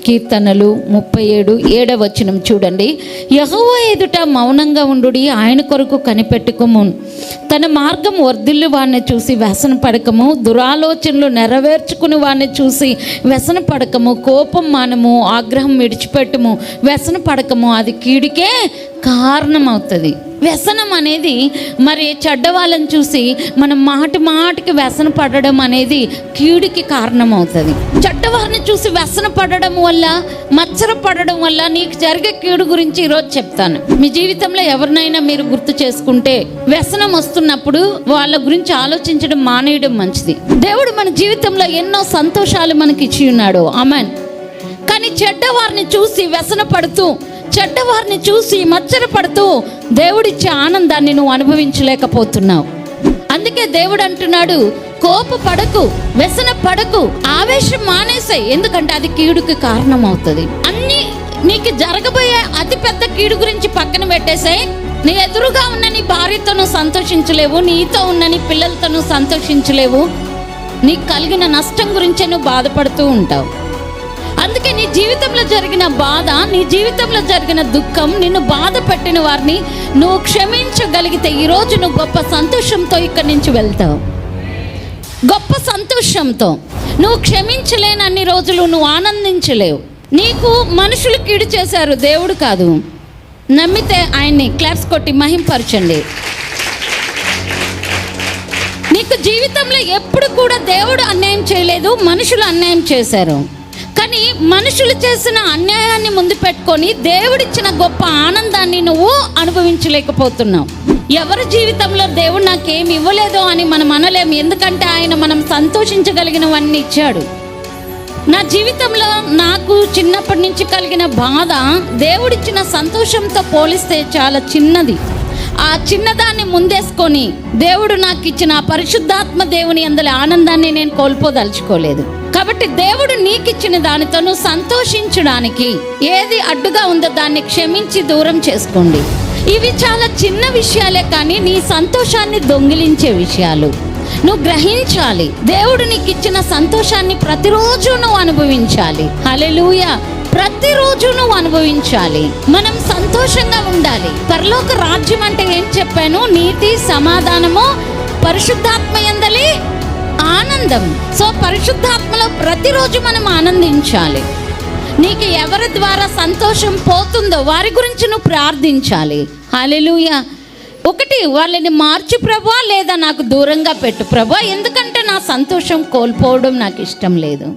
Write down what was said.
కీర్తనలు 37:7 చూడండి. యెహోవా ఎదుట మౌనంగా ఉండుడి, ఆయన కొరకు కనిపెట్టుకోము. తన మార్గం వర్ధిల్లు వాడిని చూసి వ్యసన పడకము, దురాలోచనలు నెరవేర్చుకుని వాడిని చూసి వ్యసన పడకము. కోపం మానము, ఆగ్రహం విడిచిపెట్టము, వ్యసన పడకము, అది కీడుకే కారణమవుతుంది. వ్యసనం అనేది మరి చెడ్డవాళ్ళని చూసి మనం మాటికి వ్యసన పడడం అనేది కీడుకి కారణమవుతుంది. చెడ్డవారిని చూసి వ్యసన పడడం వల్ల, మత్సర పడడం వల్ల నీకు జరిగే కీడు గురించి ఈరోజు చెప్తాను. మీ జీవితంలో ఎవరినైనా మీరు గుర్తు చేసుకుంటే వ్యసనం వస్తున్నప్పుడు వాళ్ళ గురించి ఆలోచించడం మానేయడం మంచిది. దేవుడు మన జీవితంలో ఎన్నో సంతోషాలు మనకి ఇచ్చి ఉన్నాడు, ఆమేన్. కానీ చెడ్డవారిని చూసి వ్యసన పడుతూ, చెడ్డవారిని చూసి మచ్చర పడుతూ దేవుడిచ్చే ఆనందాన్ని నువ్వు అనుభవించలేకపోతున్నావు. అందుకే దేవుడు అంటున్నాడు, కోపపడకు, వ్యసన పడకు, ఆవేశం మానేసాయి, ఎందుకంటే అది కీడుకి కారణం అవుతుంది. అన్ని నీకు జరగబోయే అతి పెద్ద కీడు గురించి పక్కన పెట్టేసాయి. నీ ఎదురుగా ఉన్న నీ భార్యతో నువ్వు సంతోషించలేవు, నీతో ఉన్న నీ పిల్లలతో నువ్వు సంతోషించలేవు, నీకు కలిగిన నష్టం గురించే నువ్వు బాధపడుతూ ఉంటావు. అందుకే నీ జీవితంలో జరిగిన బాధ, నీ జీవితంలో జరిగిన దుఃఖం, నిన్ను బాధ పెట్టిన వారిని నువ్వు క్షమించగలిగితే ఈరోజు నువ్వు గొప్ప సంతోషంతో ఇక్కడి నుంచి వెళ్తావు. గొప్ప సంతోషంతో. నువ్వు క్షమించలేనన్ని రోజులు నువ్వు ఆనందించలేవు. నీకు మనుషులు కీడు చేశారు, దేవుడు కాదు. నమ్మితే ఆయన్ని క్లాప్స్ కొట్టి మహింపరచండి. నీకు జీవితంలో ఎప్పుడు కూడా దేవుడు అన్యాయం చేయలేదు, మనుషులు అన్యాయం చేశారు. కానీ మనుషులు చేసిన అన్యాయాన్ని ముందు పెట్టుకొని దేవుడిచ్చిన గొప్ప ఆనందాన్ని నువ్వు అనుభవించలేకపోతున్నావు. ఎవరి జీవితంలో దేవుడు నాకేమి ఇవ్వలేదో అని మనం అనలేము, ఎందుకంటే ఆయన మనం సంతోషించగలిగినవన్నీ ఇచ్చాడు. నా జీవితంలో నాకు చిన్నప్పటి నుంచి కలిగిన బాధ దేవుడిచ్చిన సంతోషంతో పోలిస్తే చాలా చిన్నది. ఆ చిన్నదాన్ని ముందేసుకొని దేవుడు నాకు ఇచ్చిన పరిశుద్ధాత్మ దేవుని అందరి ఆనందాన్ని నేను కోల్పోదలుచుకోలేదు. కాబట్టి దేవుడు నీకు ఇచ్చిన దానితో నువ్వు సంతోషించడానికి ఏది అడ్డుగా ఉందో దాన్ని క్షమించి దూరం చేసుకోండి. ఇవి చాలా చిన్న విషయాలే, కానీ నీ సంతోషాన్ని దొంగిలించే విషయాలు. నువ్వు గ్రహించాలి. దేవుడు నీకు ఇచ్చిన సంతోషాన్ని ప్రతిరోజు నువ్వు అనుభవించాలి. హల్లెలూయా. ప్రతిరోజు నువ్వు అనుభవించాలి. మనం సంతోషంగా ఉండాలి. పరలోక రాజ్యం అంటే ఏం చెప్పాను? నీతి, సమాధానము, పరిశుద్ధాత్మ యందలి ఆనందం. సో పరిశుద్ధాత్మలో ప్రతిరోజు మనం ఆనందించాలి. నీకు ఎవరి ద్వారా సంతోషం పోతుందో వారి గురించి నువ్వు ప్రార్థించాలి. హల్లెలూయా. ఒకటి, వాళ్ళని మార్చు ప్రభువా, లేదా నాకు దూరంగా పెట్టు ప్రభువా, ఎందుకంటే నా సంతోషం కోల్పోవడం నాకు ఇష్టం లేదు.